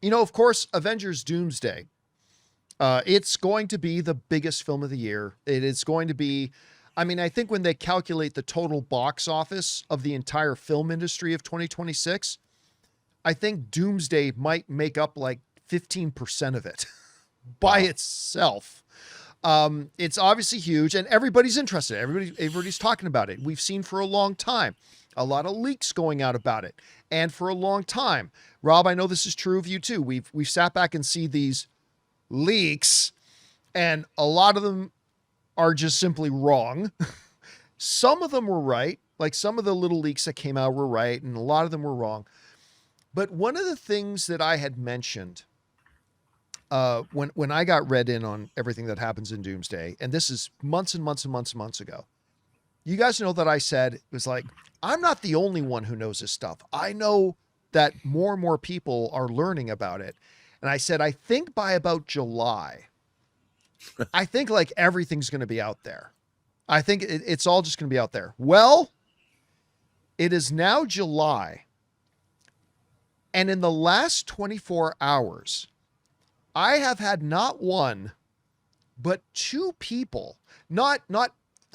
Of course, Avengers Doomsday. It's going to be the biggest film of the year. It is going to be, I think when they calculate the total box office of the entire film industry of 2026, I think Doomsday might make up like 15% of it by itself. It's obviously huge and everybody's interested. Everybody's talking about it. We've seen for a long time, a lot of leaks going out about it. And for a long time, Rob, I know this is true of you too. We've sat back and see these leaks and a lot of them are just simply wrong. Some of them were right. Like some of the little leaks that came out were right. And a lot of them were wrong. But one of the things that I had mentioned when I got read in on everything that happens in Doomsday, and this is months and months and months and months ago, you guys know that I said, it was like, I'm not the only one who knows this stuff. I know that more and more people are learning about it. And I said, I think by about July, I think like everything's going to be out there. I think it's all just going to be out there. Well, it is now July. And in the last 24 hours, I have had not one, but two people, not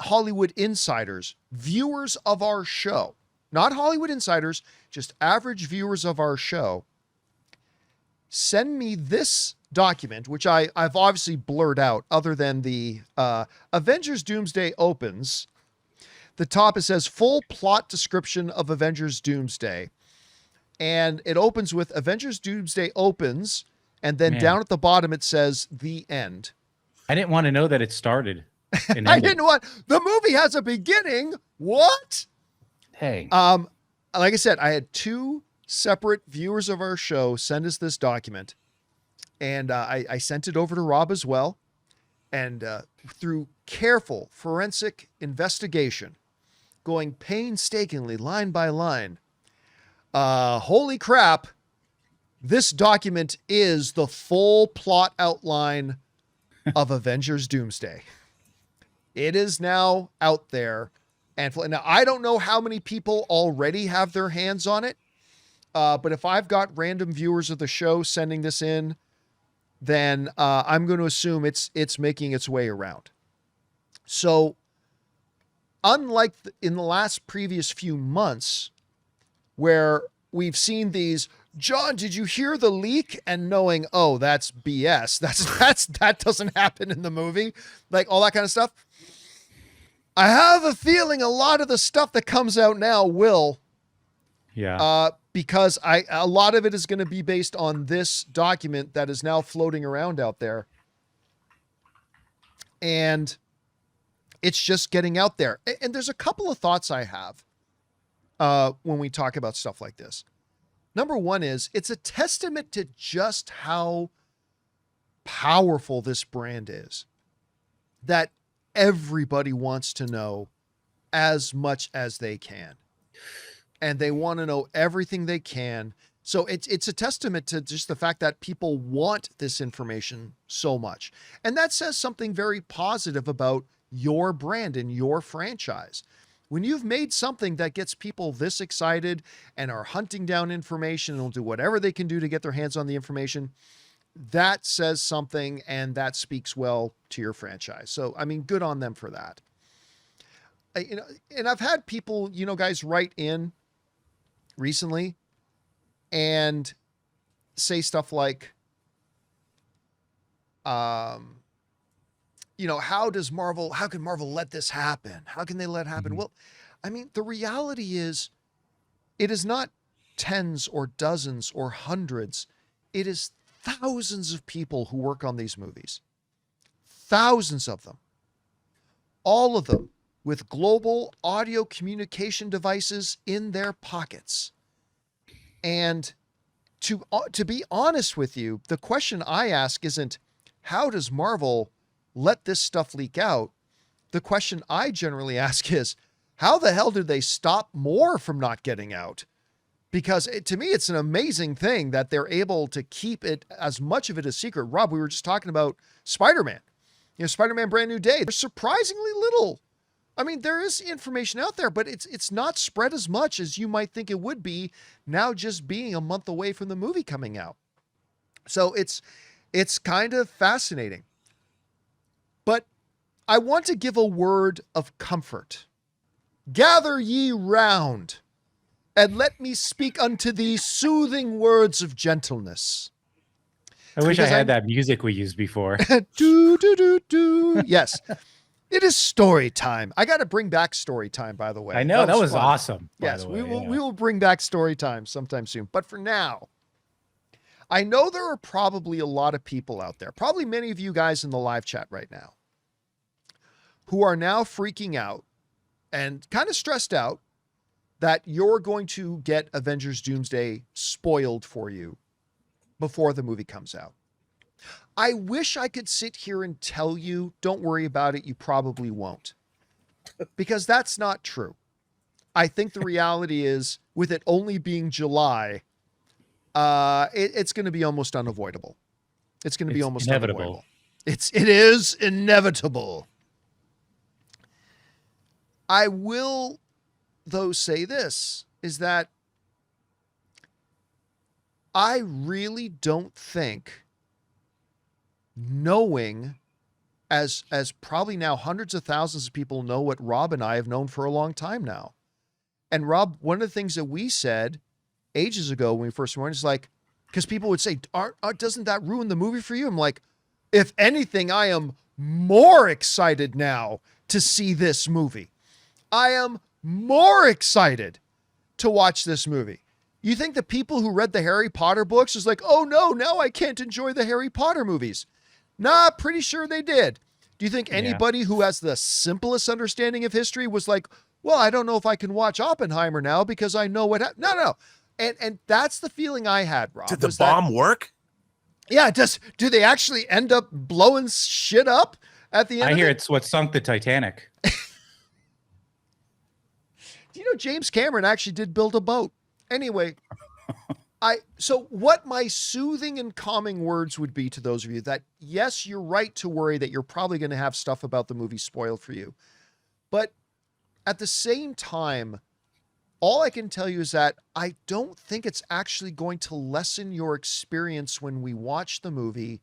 Hollywood insiders, viewers of our show, not Hollywood insiders, just average viewers of our show, send me this document, which I've obviously blurred out other than the Avengers Doomsday opens. The top, it says full plot description of Avengers Doomsday. And it opens with Avengers Doomsday opens. And then down at the bottom, it says the end. I didn't want to know that it started. I didn't want, the movie has a beginning. What? Hey. Like I said, I had two separate viewers of our show send us this document. And I sent it over to Rob as well. And through careful forensic investigation, going painstakingly line by line, holy crap, this document is the full plot outline of Avengers Doomsday. It is now out there. And now I don't know how many people already have their hands on it. But if I've got random viewers of the show sending this in, then I'm going to assume it's making its way around. So unlike in the last previous few months where we've seen these, John, did you hear the leak? And knowing, oh, that's BS. That doesn't happen in the movie. Like all that kind of stuff. I have a feeling a lot of the stuff that comes out now will. Yeah. Because a lot of it is going to be based on this document that is now floating around out there. And it's just getting out there. And there's a couple of thoughts I have when we talk about stuff like this. Number one is it's a testament to just how powerful this brand is, that everybody wants to know as much as they can. And they want to know everything they can. So it's a testament to just the fact that people want this information so much. And that says something very positive about your brand and your franchise. When you've made something that gets people this excited and are hunting down information and will do whatever they can do to get their hands on the information, that says something and that speaks well to your franchise. So, I mean, good on them for that. And I've had people, guys write in recently and say stuff like, how can Marvel let this happen? How can they let it happen? Mm-hmm. Well, I mean, the reality is it is not tens or dozens or hundreds. It is thousands of people who work on these movies. Thousands of them. All of them with global audio communication devices in their pockets. And to be honest with you, the question I ask isn't, how does Marvel let this stuff leak out? The question I generally ask is, how the hell did they stop more from not getting out? Because to me, it's an amazing thing that they're able to keep it, as much of it a secret. Rob, we were just talking about Spider-Man. Spider-Man Brand New Day. There's surprisingly little. I mean, there is information out there, but it's not spread as much as you might think it would be now, just being a month away from the movie coming out. So it's kind of fascinating. But I want to give a word of comfort. Gather ye round, and let me speak unto thee soothing words of gentleness. I wish I had that music we used before. Do, do, do, do. Yes. It is story time. I got to bring back story time, by the way. I know, that was fun. awesome. Yes, we will bring back story time sometime soon. But for now, I know there are probably a lot of people out there, probably many of you guys in the live chat right now, who are now freaking out and kind of stressed out that you're going to get Avengers Doomsday spoiled for you before the movie comes out. I wish I could sit here and tell you, don't worry about it, you probably won't. Because that's not true. I think the reality is, with it only being July, it's going to be almost unavoidable. It's going to be almost inevitable. Unavoidable. It is inevitable. I will, though, say this, is that I really don't think, knowing as probably now hundreds of thousands of people know what Rob and I have known for a long time now. And Rob, one of the things that we said ages ago when we first went is like, because people would say, doesn't that ruin the movie for you? I'm like, if anything, I am more excited now to see this movie. I am more excited to watch this movie. You think the people who read the Harry Potter books is like, oh no, now I can't enjoy the Harry Potter movies. Nah, pretty sure they did. Do you think anybody who has the simplest understanding of history was like, well, I don't know if I can watch Oppenheimer now because I know what happened. No. And that's the feeling I had, Rob. Did the bomb work? Yeah, do they actually end up blowing shit up at the end? I hear it's what sunk the Titanic. Do you know James Cameron actually did build a boat? Anyway, so what my soothing and calming words would be to those of you that, yes, you're right to worry that you're probably going to have stuff about the movie spoiled for you. But at the same time, all I can tell you is that I don't think it's actually going to lessen your experience when we watch the movie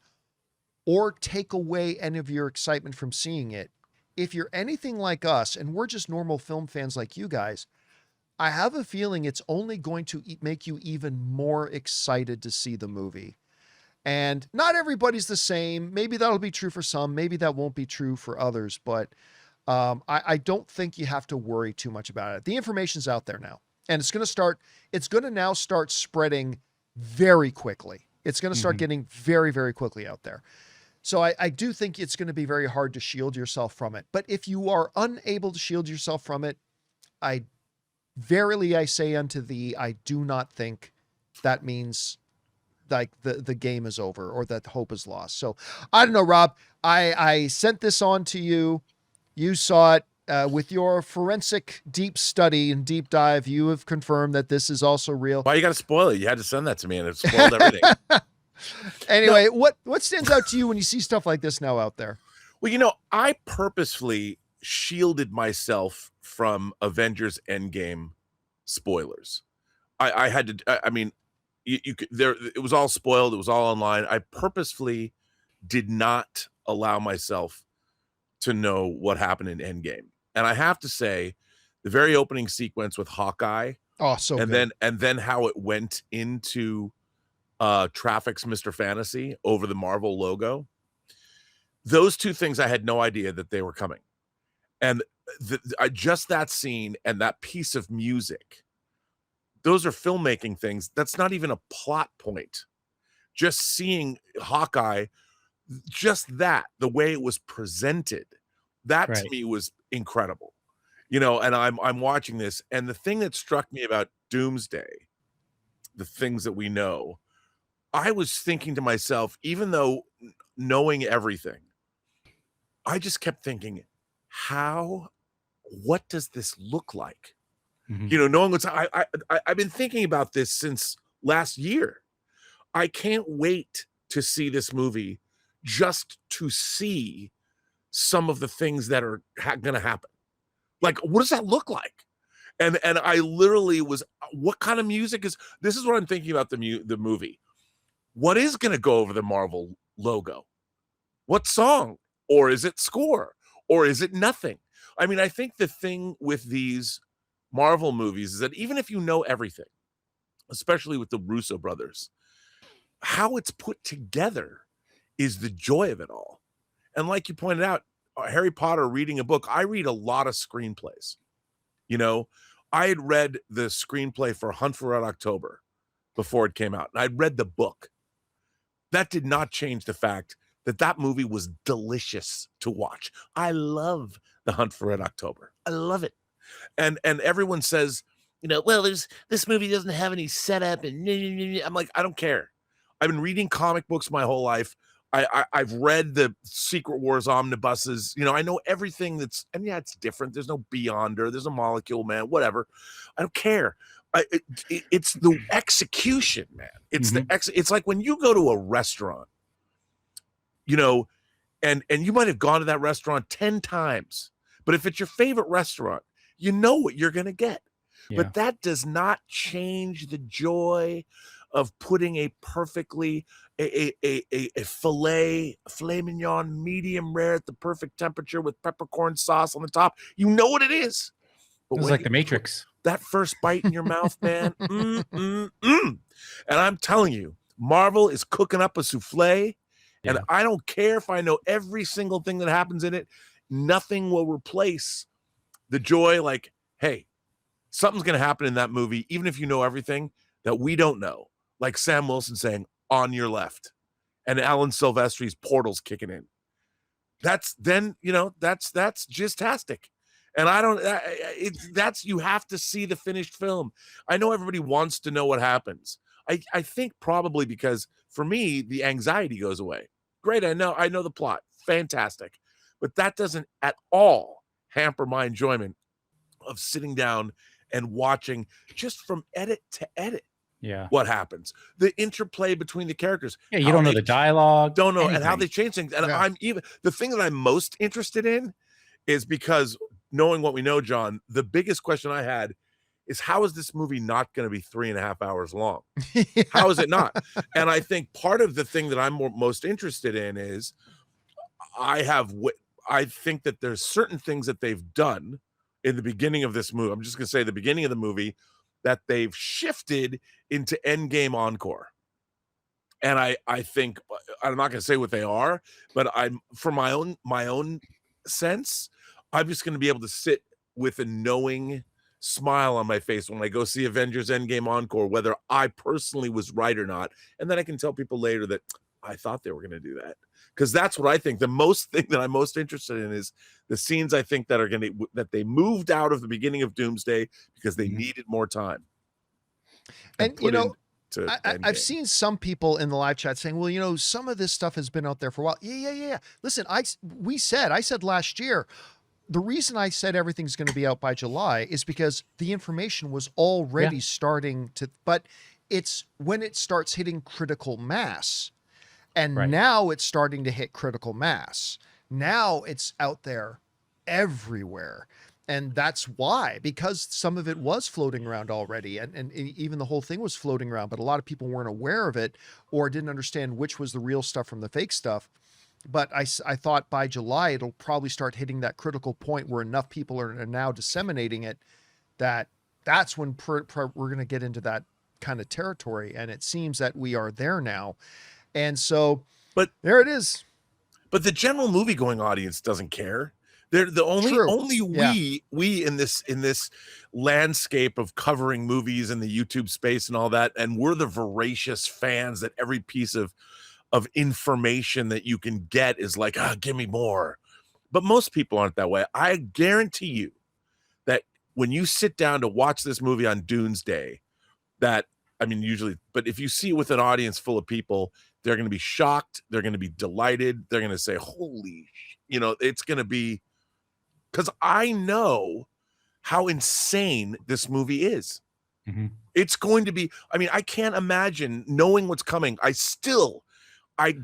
or take away any of your excitement from seeing it. If you're anything like us, and we're just normal film fans like you guys, I have a feeling it's only going to make you even more excited to see the movie. And not everybody's the same. Maybe that'll be true for some. Maybe that won't be true for others. But I don't think you have to worry too much about it. The information's out there now. And it's going to now start spreading very quickly. It's going to start getting very, very quickly out there. So I do think it's going to be very hard to shield yourself from it. But if you are unable to shield yourself from it, verily I say unto thee, I do not think that means like the game is over or that hope is lost. So I don't know, Rob, I sent this on to you. You saw it with your forensic deep study and deep dive. You have confirmed that this is also real. Why you got to spoil it? You had to send that to me and it spoiled everything. Anyway, what stands out to you when you see stuff like this now out there? Well, I purposefully shielded myself from Avengers Endgame spoilers. I had to. I mean, you could, there. It was all spoiled. It was all online. I purposefully did not allow myself to know what happened in Endgame. And I have to say, the very opening sequence with Hawkeye. Oh, so and good. then how it went into Traffic's Mr. Fantasy over the Marvel logo. Those two things I had no idea that they were coming. And just that scene and that piece of music, those are filmmaking things. That's not even a plot point. Just seeing Hawkeye, just that, the way it was presented, that to me was incredible. And I'm watching this, and the thing that struck me about Doomsday, the things that we know, I was thinking to myself, even though knowing everything, I just kept thinking, what does this look like? Knowing what's, I've been thinking about this since last year. I can't wait to see this movie just to see some of the things that are going to happen. Like, what does that look like? And I literally was, what kind of music is, this is what I'm thinking about the movie. what is going to go over the Marvel logo? What song? Or is it score? Or is it nothing? I mean, I think the thing with these Marvel movies is that even if you know everything, especially with the Russo brothers, how it's put together is the joy of it all. And like you pointed out, Harry Potter reading a book, I read a lot of screenplays. You know, I had read the screenplay for Hunt for Red October before it came out, and I'd read the book. That did not change the fact that that movie was delicious to watch. I love the Hunt for Red October. I love it. And everyone says, you know, well, this movie doesn't have any setup, and I'm like, I don't care. I've been reading comic books my whole life. I've read the Secret Wars omnibuses. You know, I know everything that's, and yeah, it's different. There's no Beyonder. There's a Molecule Man, whatever. I don't care. It's the execution, man. It's it's like when you go to a restaurant, you know, and you might have gone to that restaurant 10 times, but if it's your favorite restaurant, you know what you're going to get. Yeah. But that does not change the joy of putting a perfectly a filet mignon medium rare at the perfect temperature with peppercorn sauce on the top. You know what it is. But It was when like you the Matrix. that first bite in your mouth, man. And I'm telling you, Marvel is cooking up a souffle, and Yeah. I don't care if I know every single thing that happens in it. Nothing will replace the joy. Like, hey, something's going to happen in that movie, even if you know everything that we don't know. Like Sam Wilson saying, "On your left," and Alan Silvestri's portals kicking in. That's then, you know, that's just-tastic. And I don't, that's, you have to see the finished film. I know everybody wants to know what happens. I think probably because for me, the anxiety goes away. Great. I know the plot. Fantastic. But that doesn't at all hamper my enjoyment of sitting down and watching just from edit to edit Yeah. what happens. The interplay between the characters. Yeah. You how don't know they the dialogue. Don't know, and how anything. they change things. And Yeah. I'm even, the thing that I'm most interested in is because knowing what we know, John, the biggest question I had is how is this movie not going to be 3.5 hours long? How is it not? And I think part of the thing that I'm most interested in is I think that there's certain things that they've done in the beginning of this movie. I'm just going to say the beginning of the movie that they've shifted into Endgame Encore. And I think, I'm not going to say what they are, but I'm, for my own sense, I'm just going to be able to sit with a knowing smile on my face when I go see Avengers Endgame Encore, whether I personally was right or not. And then I can tell people later that I thought they were going to do that. Because that's what I think. The most thing that I'm most interested in is the scenes I think that are going to, that they moved out of the beginning of Doomsday because they needed more time. And you know, I've Endgame. seen some people in the live chat saying, well, you know, some of this stuff has been out there for a while. Yeah. Listen, I said last year, the reason I said everything's going to be out by July is because the information was already starting to, but it's when it starts hitting critical mass. And now it's starting to hit critical mass. Now it's out there everywhere. And that's why, because some of it was floating around already, and even the whole thing was floating around, but a lot of people weren't aware of it or didn't understand which was the real stuff from the fake stuff. But I thought by July, it'll probably start hitting that critical point where enough people are now disseminating it that's when we're going to get into that kind of territory. And it seems that we are there now. And so, but there it is. But the general movie-going audience doesn't care. They're the only we in this landscape of covering movies in the YouTube space and all that, and we're the voracious fans that every piece of information that you can get is like, give me more. But most people aren't that way. I guarantee you that when you sit down to watch this movie on Doomsday, that, I mean, usually, but if you see it with an audience full of people, they're going to be shocked. They're going to be delighted. They're going to say, holy, it's going to be, because I know how insane this movie is. Mm-hmm. It's going to be, I mean, I can't imagine knowing what's coming. I've been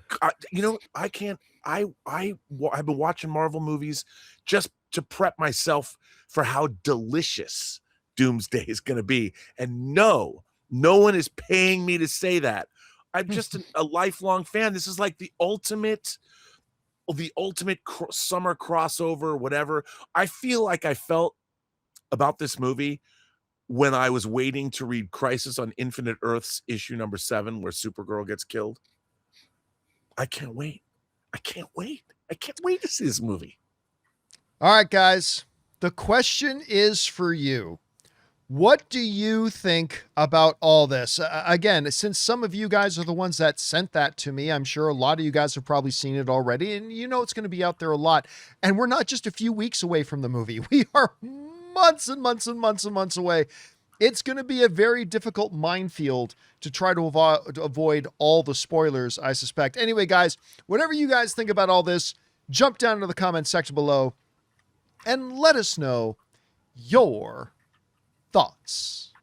watching Marvel movies just to prep myself for how delicious Doomsday is going to be. And no one is paying me to say that. I'm just a lifelong fan. This is like the ultimate summer crossover, whatever. I feel like I felt about this movie when I was waiting to read Crisis on Infinite Earths issue number 7, where Supergirl gets killed. I can't wait. I can't wait. I can't wait to see this movie. All right, guys. The question is for you. What do you think about all this? Again, since some of you guys are the ones that sent that to me, I'm sure a lot of you guys have probably seen it already, and you know it's going to be out there a lot. And we're not just a few weeks away from the movie. We are months and months and months and months away. It's going to be a very difficult minefield to try to avoid all the spoilers, I suspect. Anyway, guys, whatever you guys think about all this, jump down into the comment section below and let us know your thoughts.